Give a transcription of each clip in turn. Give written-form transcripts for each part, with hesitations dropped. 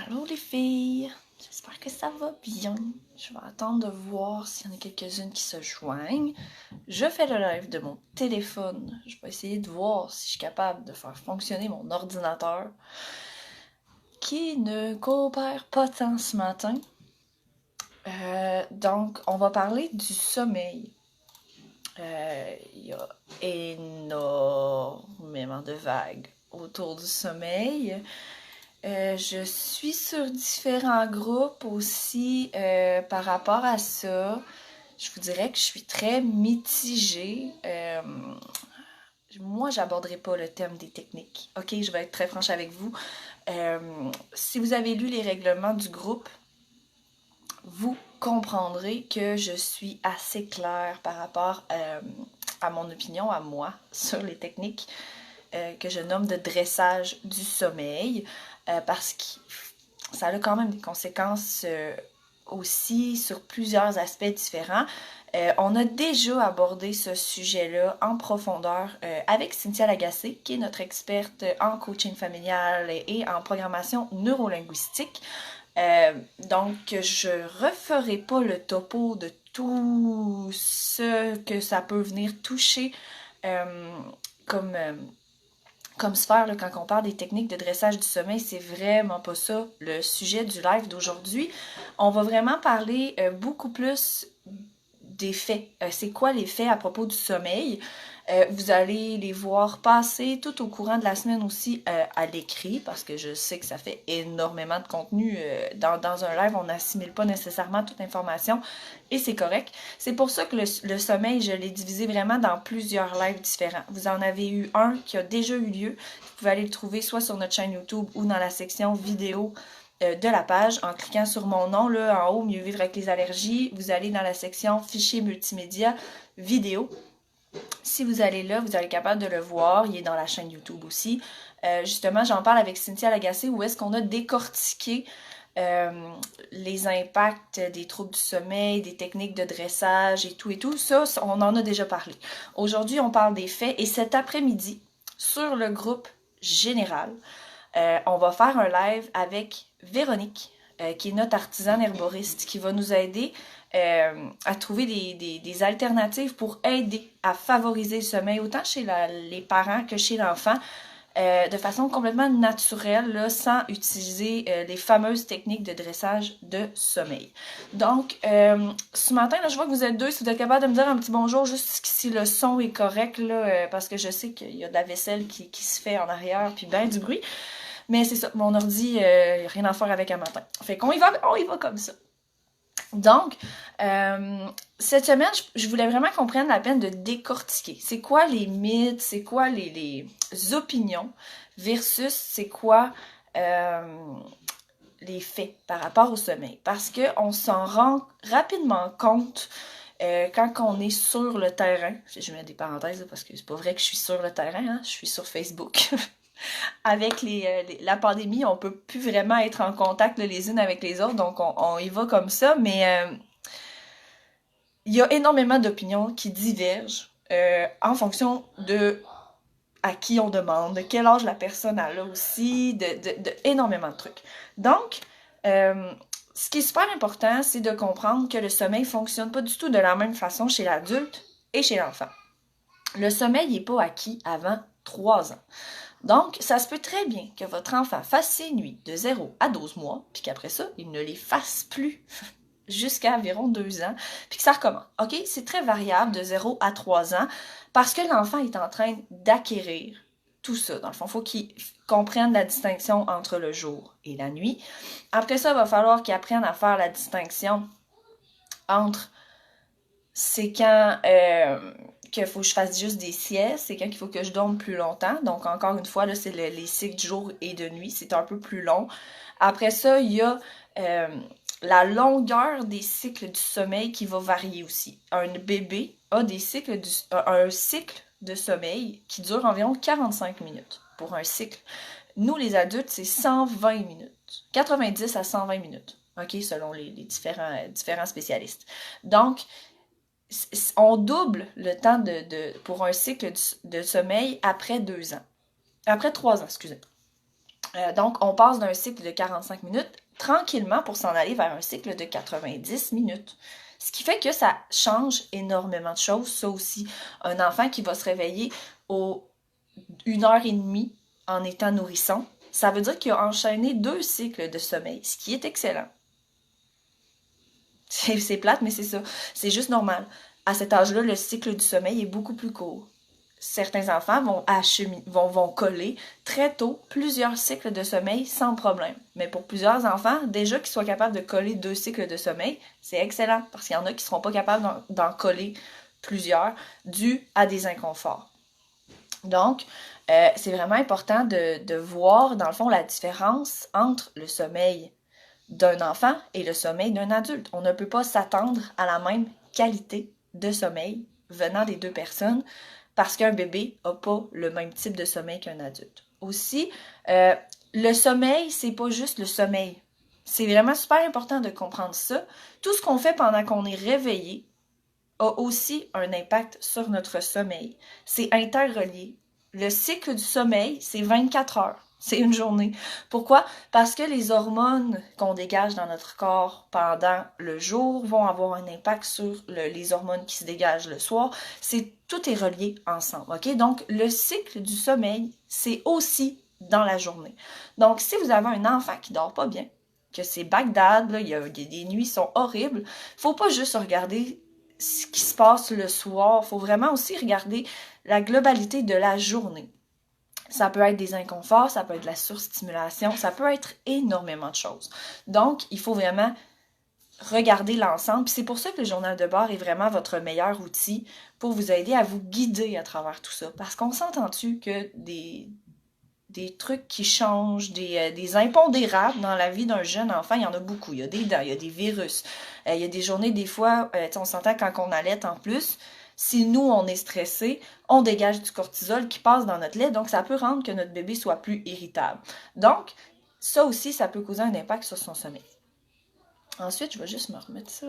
Allô les filles, j'espère que ça va bien. Je vais attendre de voir s'il y en a quelques-unes qui se joignent. Je fais le live de mon téléphone. Je vais essayer de voir si je suis capable de faire fonctionner mon ordinateur qui ne coopère pas tant ce matin. Donc, on va parler du sommeil. Il y a énormément de vagues autour du sommeil. Je suis sur différents groupes aussi par rapport à ça. Je vous dirais que je suis très mitigée. Moi, j'aborderai pas le thème des techniques. OK, je vais être très franche avec vous. Si vous avez lu les règlements du groupe, vous comprendrez que je suis assez claire par rapport à mon opinion, à moi, sur les techniques que je nomme de dressage du sommeil, parce que ça a quand même des conséquences aussi sur plusieurs aspects différents. On a déjà abordé ce sujet-là en profondeur avec Cynthia Lagacé, qui est notre experte en coaching familial et en programmation neurolinguistique. Donc, je referai pas le topo de tout ce que ça peut venir toucher comme sphère, là, quand on parle des techniques de dressage du sommeil, c'est vraiment pas ça le sujet du live d'aujourd'hui. On va vraiment parler beaucoup plus des faits. C'est quoi les faits à propos du sommeil? Vous allez les voir passer tout au courant de la semaine aussi à l'écrit, parce que je sais que ça fait énormément de contenu. Dans un live, on n'assimile pas nécessairement toute l'information et c'est correct. C'est pour ça que le sommeil, je l'ai divisé vraiment dans plusieurs lives différents. Vous en avez eu un qui a déjà eu lieu. Vous pouvez aller le trouver soit sur notre chaîne YouTube ou dans la section vidéo de la page en cliquant sur mon nom là en haut, Mieux vivre avec les allergies. Vous allez dans la section Fichiers multimédia vidéo. Si vous allez là, vous allez être capable de le voir. Il est dans la chaîne YouTube aussi. Justement, j'en parle avec Cynthia Lagacé où est-ce qu'on a décortiqué les impacts des troubles du sommeil, des techniques de dressage et tout et tout. Ça, on en a déjà parlé. Aujourd'hui, on parle des faits et cet après-midi, sur le groupe général, on va faire un live avec Véronique, qui est notre artisane herboriste, qui va nous aider à trouver des alternatives pour aider à favoriser le sommeil, autant chez les parents que chez l'enfant, de façon complètement naturelle, là, sans utiliser les fameuses techniques de dressage de sommeil. Donc, ce matin, là, je vois que vous êtes deux. Si vous êtes capable de me dire un petit bonjour, juste si le son est correct, là, parce que je sais qu'il y a de la vaisselle qui se fait en arrière, puis ben du bruit. Mais c'est ça, mon ordi, il n'y a rien à faire avec un matin. Fait qu'on y va comme ça. Donc, cette semaine, je voulais vraiment qu'on prenne la peine de décortiquer. C'est quoi les mythes, c'est quoi les opinions versus c'est quoi les faits par rapport au sommeil. Parce qu'on s'en rend rapidement compte quand on est sur le terrain. Je mets des parenthèses là, parce que c'est pas vrai que je suis sur le terrain, hein, je suis sur Facebook. Avec la pandémie, on peut plus vraiment être en contact là, les unes avec les autres, donc on y va comme ça, mais il y a énormément d'opinions qui divergent en fonction de à qui on demande, de quel âge la personne a là aussi, de énormément de trucs. Donc, ce qui est super important, c'est de comprendre que le sommeil fonctionne pas du tout de la même façon chez l'adulte et chez l'enfant. Le sommeil n'est pas acquis avant 3 ans. Donc, ça se peut très bien que votre enfant fasse ses nuits de 0 à 12 mois, puis qu'après ça, il ne les fasse plus jusqu'à environ 2 ans, puis que ça recommence. OK? C'est très variable de 0 à 3 ans parce que l'enfant est en train d'acquérir tout ça. Dans le fond, il faut qu'il comprenne la distinction entre le jour et la nuit. Après ça, il va falloir qu'il apprenne à faire la distinction entre c'est quand qu'il faut que je fasse juste des siestes, c'est quand il faut que je dorme plus longtemps. Donc, encore une fois, là, c'est les cycles de jour et de nuit. C'est un peu plus long. Après ça, il y a la longueur des cycles du sommeil qui va varier aussi. Un bébé a un cycle de sommeil qui dure environ 45 minutes pour un cycle. Nous, les adultes, c'est 120 minutes. 90 à 120 minutes. OK, selon les différents spécialistes. Donc, on double le temps pour un cycle de sommeil après 2 ans. Après 3 ans, excusez. Donc, on passe d'un cycle de 45 minutes tranquillement pour s'en aller vers un cycle de 90 minutes. Ce qui fait que ça change énormément de choses. Ça aussi, un enfant qui va se réveiller aux 1h30 en étant nourrisson, ça veut dire qu'il a enchaîné 2 cycles de sommeil, ce qui est excellent. C'est plate, mais c'est ça. C'est juste normal. À cet âge-là, le cycle du sommeil est beaucoup plus court. Certains enfants vont coller très tôt plusieurs cycles de sommeil sans problème. Mais pour plusieurs enfants, déjà qu'ils soient capables de coller 2 cycles de sommeil, c'est excellent parce qu'il y en a qui ne seront pas capables d'en coller plusieurs dû à des inconforts. Donc, c'est vraiment important de voir, dans le fond, la différence entre le sommeil d'un enfant et le sommeil d'un adulte. On ne peut pas s'attendre à la même qualité de sommeil venant des 2 personnes parce qu'un bébé n'a pas le même type de sommeil qu'un adulte. Aussi, le sommeil, c'est pas juste le sommeil. C'est vraiment super important de comprendre ça. Tout ce qu'on fait pendant qu'on est réveillé a aussi un impact sur notre sommeil. C'est interrelié. Le cycle du sommeil, c'est 24 heures. C'est une journée. Pourquoi? Parce que les hormones qu'on dégage dans notre corps pendant le jour vont avoir un impact sur les hormones qui se dégagent le soir. Tout est relié ensemble. OK? Donc, le cycle du sommeil, c'est aussi dans la journée. Donc, si vous avez un enfant qui dort pas bien, que c'est Bagdad, là, il y a des nuits qui sont horribles, faut pas juste regarder ce qui se passe le soir. Il faut vraiment aussi regarder la globalité de la journée. Ça peut être des inconforts, ça peut être de la surstimulation, ça peut être énormément de choses. Donc, il faut vraiment regarder l'ensemble. Puis c'est pour ça que le journal de bord est vraiment votre meilleur outil pour vous aider à vous guider à travers tout ça. Parce qu'on s'entend-tu que des trucs qui changent, des impondérables dans la vie d'un jeune enfant, il y en a beaucoup. Il y a des dents, il y a des virus. Il y a des journées, des fois, on s'entend quand on allaite en plus, si nous, on est stressé, on dégage du cortisol qui passe dans notre lait, donc ça peut rendre que notre bébé soit plus irritable. Donc, ça aussi, ça peut causer un impact sur son sommeil. Ensuite, je vais juste me remettre ça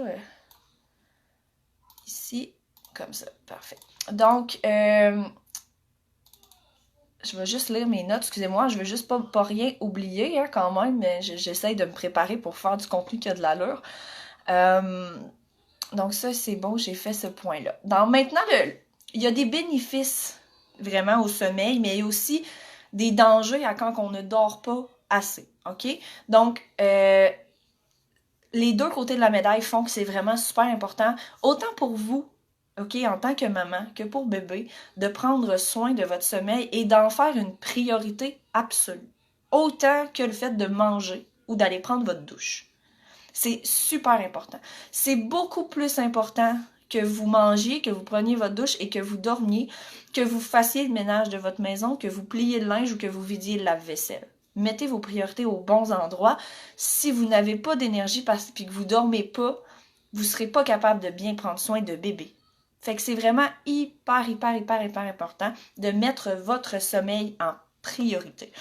ici, comme ça. Parfait. Donc, je vais juste lire mes notes, excusez-moi, je veux juste pas rien oublier hein, quand même, mais j'essaye de me préparer pour faire du contenu qui a de l'allure. Donc ça, c'est bon, j'ai fait ce point-là. Maintenant, il y a des bénéfices vraiment au sommeil, mais il y a aussi des dangers à quand on ne dort pas assez, OK? Donc, les 2 côtés de la médaille font que c'est vraiment super important, autant pour vous, OK, en tant que maman, que pour bébé, de prendre soin de votre sommeil et d'en faire une priorité absolue. Autant que le fait de manger ou d'aller prendre votre douche. C'est super important. C'est beaucoup plus important que vous mangiez, que vous preniez votre douche et que vous dormiez, que vous fassiez le ménage de votre maison, que vous pliez le linge ou que vous vidiez le lave-vaisselle. Mettez vos priorités aux bons endroits. Si vous n'avez pas d'énergie puis que vous ne dormez pas, vous ne serez pas capable de bien prendre soin de bébé. Fait que c'est vraiment hyper important de mettre votre sommeil en priorité.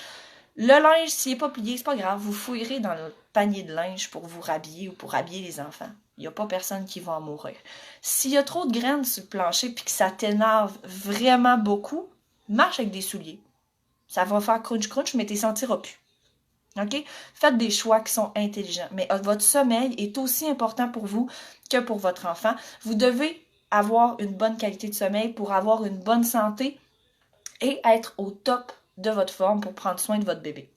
Le linge, s'il n'est pas plié, c'est pas grave. Vous fouillerez dans le panier de linge pour vous rhabiller ou pour habiller les enfants. Il n'y a pas personne qui va en mourir. S'il y a trop de graines sur le plancher puis que ça t'énerve vraiment beaucoup, marche avec des souliers. Ça va faire crunch, mais tu ne sentiras plus. OK? Faites des choix qui sont intelligents. Mais votre sommeil est aussi important pour vous que pour votre enfant. Vous devez avoir une bonne qualité de sommeil pour avoir une bonne santé et être au top de votre forme pour prendre soin de votre bébé.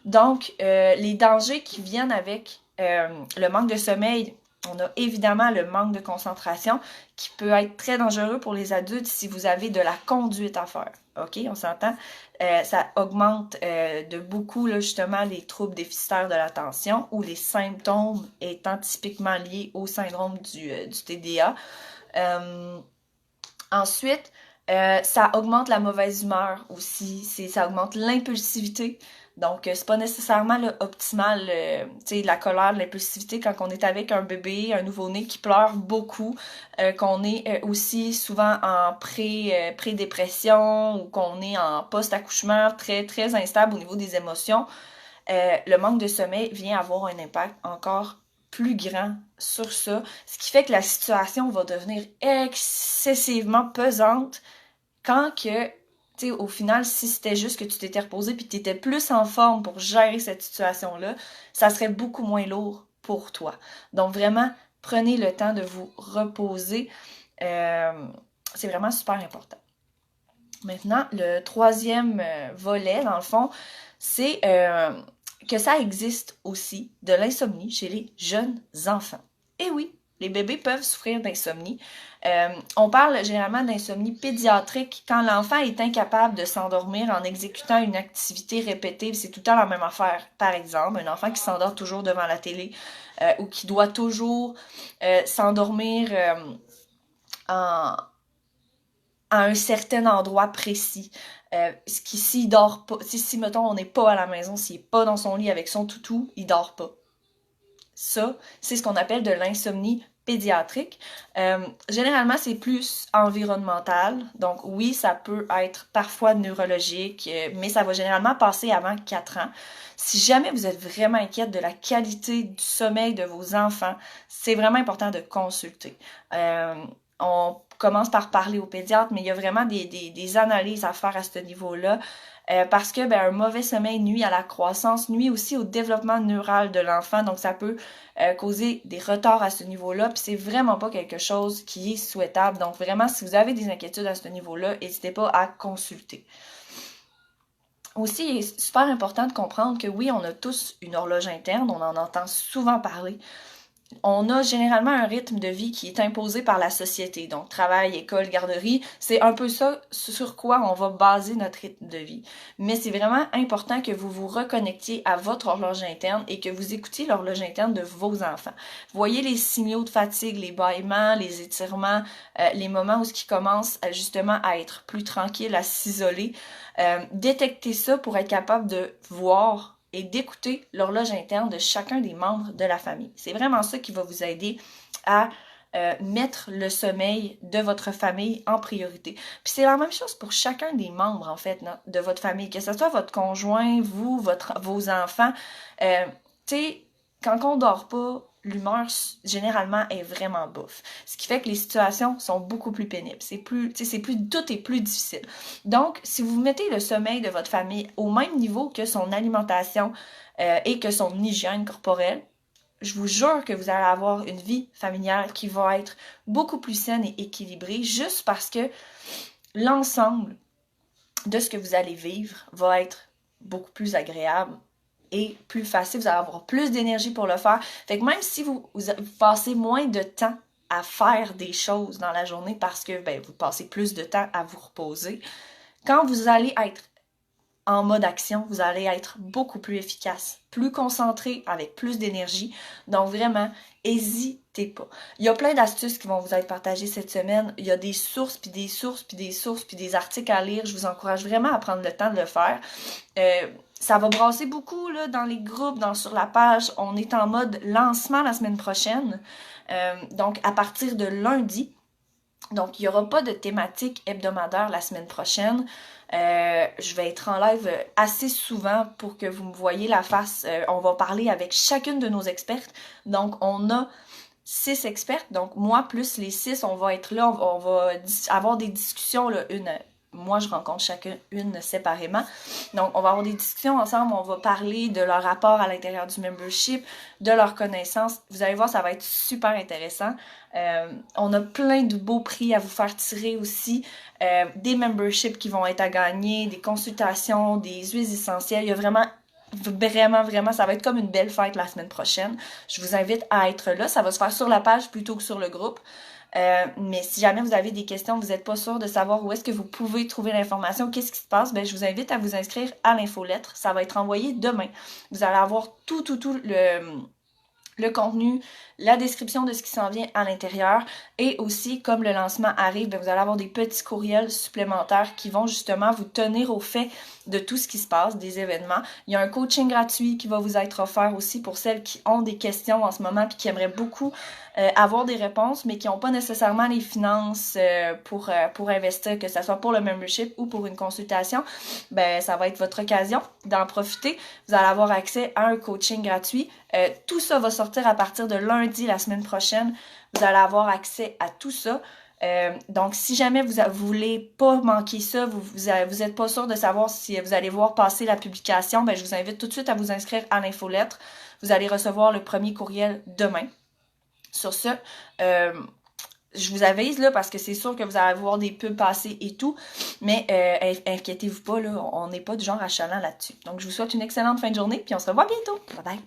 Donc, les dangers qui viennent avec le manque de sommeil, on a évidemment le manque de concentration qui peut être très dangereux pour les adultes si vous avez de la conduite à faire. OK, on s'entend? Ça augmente de beaucoup, là, justement, les troubles déficitaires de l'attention ou les symptômes étant typiquement liés au syndrome du TDA. Ensuite, ça augmente la mauvaise humeur aussi, ça augmente l'impulsivité. Donc, c'est pas nécessairement optimal, tu sais, la colère, l'impulsivité quand on est avec un bébé, un nouveau-né qui pleure beaucoup, qu'on est aussi souvent en pré-dépression ou qu'on est en post-accouchement très, très instable au niveau des émotions. Le manque de sommeil vient avoir un impact encore plus grand sur ça, ce qui fait que la situation va devenir excessivement pesante quand que tu sais, au final, si c'était juste que tu t'étais reposé puis que tu étais plus en forme pour gérer cette situation-là, ça serait beaucoup moins lourd pour toi. Donc vraiment, prenez le temps de vous reposer. C'est vraiment super important. Maintenant, le troisième volet, dans le fond, c'est que ça existe aussi de l'insomnie chez les jeunes enfants. Et oui, les bébés peuvent souffrir d'insomnie. On parle généralement d'insomnie pédiatrique quand l'enfant est incapable de s'endormir en exécutant une activité répétée. C'est tout le temps la même affaire. Par exemple, un enfant qui s'endort toujours devant la télé ou qui doit toujours s'endormir à un certain endroit précis. S'il dort pas, si mettons on n'est pas à la maison, s'il n'est pas dans son lit avec son toutou, il dort pas. Ça, c'est ce qu'on appelle de l'insomnie pédiatrique. Généralement, c'est plus environnemental. Donc oui, ça peut être parfois neurologique, mais ça va généralement passer avant 4 ans. Si jamais vous êtes vraiment inquiète de la qualité du sommeil de vos enfants, c'est vraiment important de consulter. On commence par parler au pédiatre, mais il y a vraiment des analyses à faire à ce niveau-là. Parce que un mauvais sommeil nuit à la croissance, nuit aussi au développement neural de l'enfant, donc ça peut causer des retards à ce niveau-là, puis c'est vraiment pas quelque chose qui est souhaitable. Donc vraiment, si vous avez des inquiétudes à ce niveau-là, n'hésitez pas à consulter. Aussi, il est super important de comprendre que oui, on a tous une horloge interne, on en entend souvent parler. On a généralement un rythme de vie qui est imposé par la société. Donc, travail, école, garderie, c'est un peu ça sur quoi on va baser notre rythme de vie. Mais c'est vraiment important que vous vous reconnectiez à votre horloge interne et que vous écoutiez l'horloge interne de vos enfants. Voyez les signaux de fatigue, les bâillements, les étirements, les moments où ce qui commence justement à être plus tranquille, à s'isoler. Détectez ça pour être capable de voir et d'écouter l'horloge interne de chacun des membres de la famille. C'est vraiment ça qui va vous aider à mettre le sommeil de votre famille en priorité. Puis c'est la même chose pour chacun des membres, en fait, de votre famille, que ce soit votre conjoint, vous, vos enfants. Tu sais, quand on dort pas, l'humeur, généralement, est vraiment bouffe. Ce qui fait que les situations sont beaucoup plus pénibles. Tout est plus difficile. Donc, si vous mettez le sommeil de votre famille au même niveau que son alimentation et que son hygiène corporelle, je vous jure que vous allez avoir une vie familiale qui va être beaucoup plus saine et équilibrée juste parce que l'ensemble de ce que vous allez vivre va être beaucoup plus agréable et plus facile, vous allez avoir plus d'énergie pour le faire. Fait que même si vous passez moins de temps à faire des choses dans la journée parce que vous passez plus de temps à vous reposer, quand vous allez être en mode action, vous allez être beaucoup plus efficace, plus concentré, avec plus d'énergie. Donc vraiment, n'hésitez pas. Il y a plein d'astuces qui vont vous être partagées cette semaine. Il y a des sources, puis des sources, puis des sources, puis des articles à lire. Je vous encourage vraiment à prendre le temps de le faire. Ça va brasser beaucoup là, dans les groupes, sur la page. On est en mode lancement la semaine prochaine. Donc, à partir de lundi. Donc, il n'y aura pas de thématique hebdomadaire la semaine prochaine. Je vais être en live assez souvent pour que vous me voyez la face. On va parler avec chacune de nos expertes. Donc, on a 6 expertes. Donc, moi plus les 6, on va être là. On va avoir des discussions, là, moi, je rencontre chacune séparément. Donc, on va avoir des discussions ensemble. On va parler de leur rapport à l'intérieur du membership, de leurs connaissances. Vous allez voir, ça va être super intéressant. On a plein de beaux prix à vous faire tirer aussi. Des memberships qui vont être à gagner, des consultations, des huiles essentielles. Il y a vraiment, ça va être comme une belle fête la semaine prochaine. Je vous invite à être là. Ça va se faire sur la page plutôt que sur le groupe. Mais si jamais vous avez des questions, vous n'êtes pas sûr de savoir où est-ce que vous pouvez trouver l'information, qu'est-ce qui se passe, je vous invite à vous inscrire à l'infolettre. Ça va être envoyé demain. Vous allez avoir tout le contenu, la description de ce qui s'en vient à l'intérieur et aussi, comme le lancement arrive, vous allez avoir des petits courriels supplémentaires qui vont justement vous tenir au fait de tout ce qui se passe, des événements. Il y a un coaching gratuit qui va vous être offert aussi pour celles qui ont des questions en ce moment puis qui aimeraient beaucoup avoir des réponses, mais qui n'ont pas nécessairement les finances pour investir, que ce soit pour le membership ou pour une consultation. Ça va être votre occasion d'en profiter. Vous allez avoir accès à un coaching gratuit. Tout ça va sortir à partir de lundi la semaine prochaine. Vous allez avoir accès à tout ça. Donc, si jamais vous voulez pas manquer ça, vous êtes pas sûr de savoir si vous allez voir passer la publication, ben je vous invite tout de suite à vous inscrire à l'infolettre. Vous allez recevoir le premier courriel demain. Sur ce, je vous avise là parce que c'est sûr que vous allez voir des pubs passer et tout, mais inquiétez-vous pas, là, on n'est pas du genre achalant là-dessus. Donc, je vous souhaite une excellente fin de journée, puis on se revoit bientôt. Bye bye!